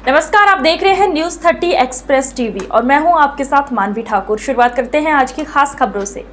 नमस्कार, आप देख रहे हैं न्यूज 30 एक्सप्रेस टीवी और मैं हूं आपके साथ मानवी ठाकुर। शुरुआत करते हैं आज की खास खबरों से।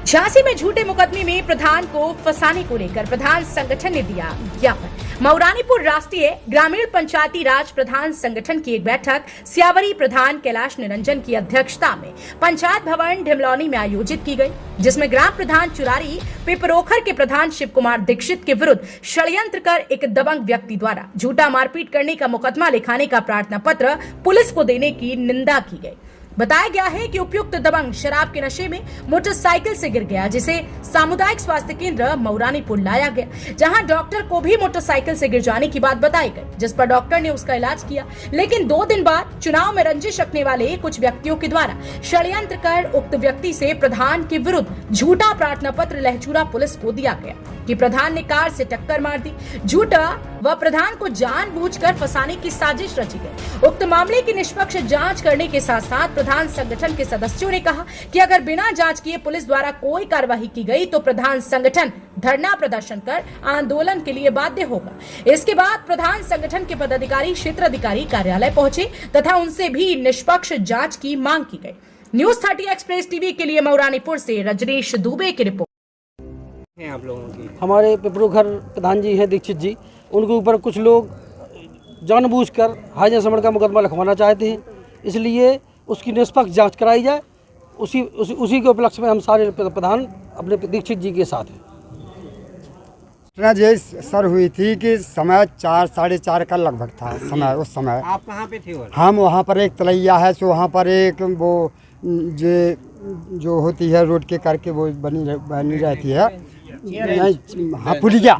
झांसी में झूठे मुकदमे में प्रधान को फंसाने को लेकर प्रधान संगठन ने दिया ज्ञापन। मऊरानीपुर राष्ट्रीय ग्रामीण पंचायती राज प्रधान संगठन की एक बैठक सियावरी प्रधान कैलाश निरंजन की अध्यक्षता में पंचायत भवन ढिमलौनी में आयोजित की गई, जिसमें ग्राम प्रधान चुरारी पिपरोखर के प्रधान शिव कुमार दीक्षित के विरुद्ध षड्यंत्र कर एक दबंग व्यक्ति द्वारा झूठा मारपीट करने का मुकदमा लिखाने का प्रार्थना पत्र पुलिस को देने की निंदा की गई। बताया गया है कि उपयुक्त दबंग शराब के नशे में मोटरसाइकिल से गिर गया, जिसे सामुदायिक स्वास्थ्य केंद्र मऊरानीपुर लाया गया, जहां डॉक्टर को भी मोटरसाइकिल से गिर जाने की बात बताई गई, जिस पर डॉक्टर ने उसका इलाज किया। लेकिन 2 दिन बाद चुनाव में रंजिश रखने वाले कुछ व्यक्तियों के द्वारा षड्यंत्र कर उक्त व्यक्ति से प्रधान के विरुद्ध झूठा प्रार्थना पत्र लहचूरा पुलिस को दिया गया कि प्रधान ने कार से टक्कर मार दी। झूठा व प्रधान को जानबूझकर फंसाने की साजिश रची गई। उक्त मामले की निष्पक्ष जांच करने के साथ साथ प्रधान संगठन के सदस्यों ने कहा कि अगर बिना जांच किए पुलिस द्वारा कोई कार्यवाही की गई तो प्रधान संगठन धरना प्रदर्शन कर आंदोलन के लिए बाध्य होगा। इसके बाद प्रधान संगठन के पदाधिकारी क्षेत्राधिकारी कार्यालय पहुंचे तथा उनसे भी निष्पक्ष जांच की मांग की गई। न्यूज 30 एक्सप्रेस टीवी के लिए मऊरानीपुर से रजनीश दुबे की रिपोर्ट। आप लोगों की हमारे पिपरोखर प्रधान जी हैं दीक्षित जी, उनके ऊपर कुछ लोग जानबूझकर हाईजन समन का मुकदमा लिखवाना चाहते हैं, इसलिए उसकी निष्पक्ष जांच कराई जाए। उसी के उपलक्ष्य में हम सारे प्रधान अपने दीक्षित जी के साथ हैं। घटना ये सर हुई थी कि समय 4 साढ़े 4 का लगभग था समय। उस समय आप कहाँ पे थे? हम वहाँ पर एक तलैया है, सो वहाँ पर एक वो जो होती है रोड के करके वो बनी रहती है, हाँ पुलिया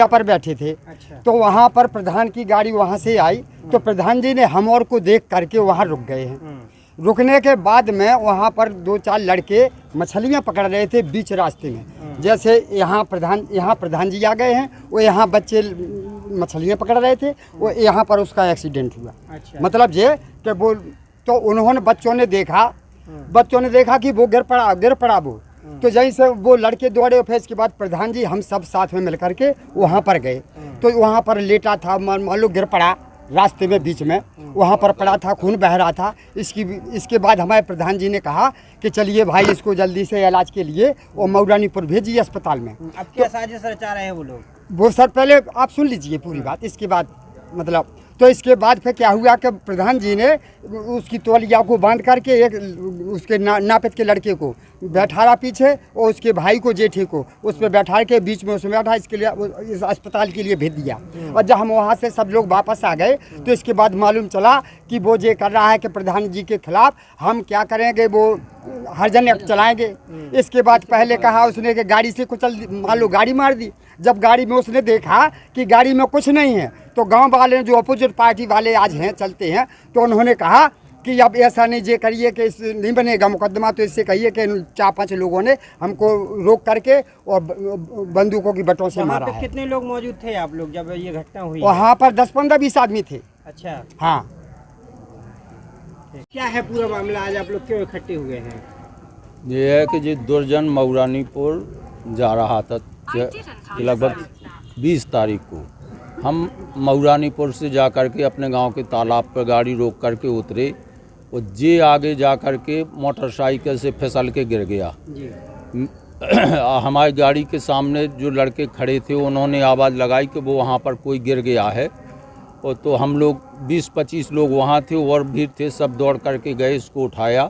पर बैठे थे। अच्छा। तो वहाँ पर प्रधान की गाड़ी वहाँ से आई तो प्रधान जी ने हम और को देख करके वहाँ रुक गए हैं। रुकने के बाद में वहाँ पर 2-4 लड़के मछलियाँ पकड़ रहे थे बीच रास्ते में। जैसे यहाँ प्रधान जी आ गए हैं, वो यहाँ बच्चे मछलियाँ पकड़ रहे थे, वो यहाँ पर उसका एक्सीडेंट हुआ। अच्छा। मतलब ये कि वो तो उन्होंने बच्चों ने देखा कि वो गिर पड़ा वो। तो जहीं से वो लड़के दौड़े, फिर इसके बाद प्रधान जी हम सब साथ में मिल करके वहाँ पर गए। तो वहाँ पर लेटा था, मान लो गिर पड़ा रास्ते में बीच में, वहाँ पर पड़ा था, खून बह रहा था। इसके बाद हमारे प्रधान जी ने कहा कि चलिए भाई इसको जल्दी से इलाज के लिए वो मऊरानीपुर भेजिए अस्पताल में। अब क्या साजिश रचा रहे हैं वो लोग? वो सर पहले आप सुन लीजिए पूरी बात, इसके बाद मतलब तो इसके बाद फिर क्या हुआ कि प्रधान जी ने उसकी तौलिया को बांध करके एक उसके नापित के लड़के को बैठाया पीछे और उसके भाई को जेठे को उस पर बैठा के बीच में उसमें बैठा, इसके लिए इस अस्पताल के लिए भेज दिया। और जब हम वहाँ से सब लोग वापस आ गए तो इसके बाद मालूम चला कि वो ये कर रहा है कि प्रधान जी के खिलाफ हम क्या करेंगे, वो हरजन एक्ट चलाएंगे। इसके बाद पहले कहा उसने कि गाड़ी से कुचल, मान लो गाड़ी मार दी। जब गाड़ी में उसने देखा कि गाड़ी में कुछ नहीं है तो गांव वाले जो अपोजिट पार्टी वाले आज हैं चलते हैं, तो उन्होंने कहा कि अब ऐसा नहीं ये करिए कि इस नहीं बनेगा मुकदमा, तो इससे कहिए कि 4-5 लोगों ने हमको रोक करके और बंदूकों की बटों से मारा है। कितने लोग मौजूद थे आप लोग जब ये घटना हुई? वहाँ पर 10-15-20 आदमी थे। अच्छा। हाँ। क्या है पूरा मामला, आज आप लोग क्यों इकट्ठे हुए हैं? ये है कि जी दुर्जन मऊरानीपुर जा रहा था लगभग 20 तारीख को। हम मऊरानीपुर से जा कर के अपने गांव के तालाब पर गाड़ी रोक करके उतरे और जे आगे जा कर के मोटरसाइकिल से फिसल के गिर गया जी। हमारी गाड़ी के सामने जो लड़के खड़े थे उन्होंने आवाज़ लगाई कि वो वहाँ पर कोई गिर गया है, और तो हम लोग 20-25 लोग वहाँ थे और भी थे, सब दौड़ करके गए, इसको उठाया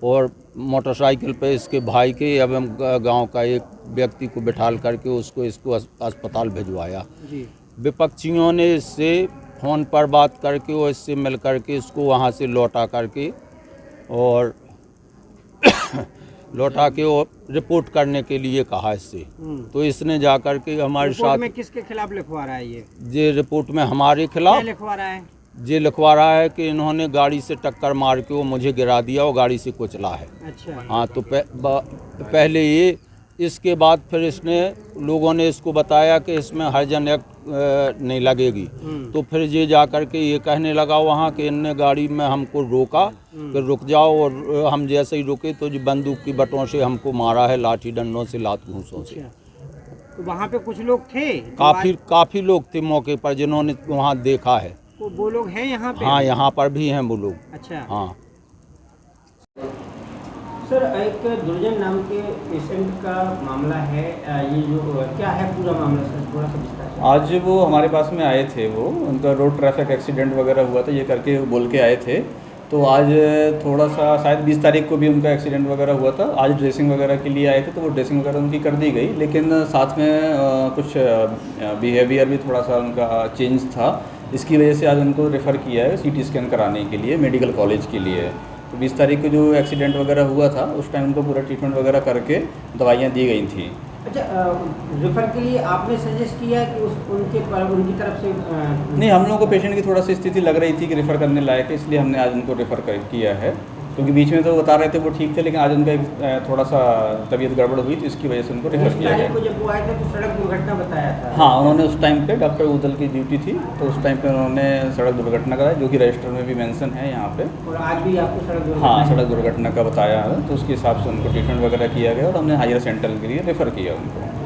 और मोटरसाइकिल पे इसके भाई के एवं गांव का एक व्यक्ति को बिठाल करके इसको अस्पताल भिजवाया। जी। विपक्षियों ने इससे फ़ोन पर बात करके और इससे मिल करके इसको वहाँ से लौटा करके और लौटा के और रिपोर्ट करने के लिए कहा इससे। तो इसने जा कर के हमारे साथ में किसके खिलाफ लिखवा रहा है ये रिपोर्ट में हमारे खिलाफ लिखवा रहा है? ये लिखवा रहा है कि इन्होंने गाड़ी से टक्कर मार के वो मुझे गिरा दिया और गाड़ी से कुचला है। अच्छा। हाँ, तो पहले ये, इसके बाद फिर इसने लोगों ने इसको बताया कि इसमें हरजन एक्ट नहीं लगेगी। तो फिर ये जा कर के ये कहने लगा वहाँ कि इनने गाड़ी में हमको रोका कि रुक जाओ, और हम जैसे ही रुके तो जो बंदूक की बटों से हमको मारा है, लाठी डंडों से, लात घूंसों से। तो वहाँ पे कुछ लोग थे जो काफ़ी लोग थे मौके पर जिन्होंने वहाँ देखा है। वो लोग हैं यहाँ पे? हाँ, यहाँ पर भी हैं वो लोग। अच्छा। हाँ सर, एक दुर्जन नाम के पेशेंट का मामला है, ये जो क्या है पूरा मामला सर, थोड़ा सा विस्तार से? आज वो हमारे पास में आए थे, वो उनका रोड ट्रैफिक एक्सीडेंट वगैरह हुआ था ये करके बोल के आए थे। तो आज थोड़ा सा शायद 20 तारीख को भी उनका एक्सीडेंट वगैरह हुआ था। आज ड्रेसिंग वगैरह के लिए आए थे तो वो ड्रेसिंग वगैरह उनकी कर दी गई, लेकिन साथ में कुछ बिहेवियर भी थोड़ा सा उनका चेंज था। इसकी वजह से आज उनको रेफ़र किया है सीटी स्कैन कराने के लिए मेडिकल कॉलेज के लिए। तो 20 तारीख को जो एक्सीडेंट वगैरह हुआ था उस टाइम उनको पूरा ट्रीटमेंट वगैरह करके दवाइयाँ दी गई थी। अच्छा, रेफर के लिए आपने सजेस्ट किया कि उनकी तरफ से नहीं, हम लोगों को पेशेंट की थोड़ा सी स्थिति लग रही थी कि रेफ़र करने लायक है, इसलिए हमने आज उनको रेफ़र किया है। क्योंकि बीच में तो बता रहे थे वो ठीक थे, लेकिन आज उनका थोड़ा सा तबीयत गड़बड़ हुई तो इसकी वजह से उनको रेफ़र किया गया। जब वो आए थे तो सड़क दुर्घटना बताया था? हाँ, उन्होंने उस टाइम पे डॉक्टर उदल की ड्यूटी थी तो उस टाइम पे उन्होंने सड़क दुर्घटना कराया, जो कि रजिस्टर में भी मेंशन है यहाँ पे। और आज भी आपको सड़क दुर्घटना? हाँ, सड़क दुर्घटना का बताया है, तो उसके हिसाब से उनको ट्रीटमेंट वगैरह किया गया और हमने हायर सेंटर के लिए रेफ़र किया उनको।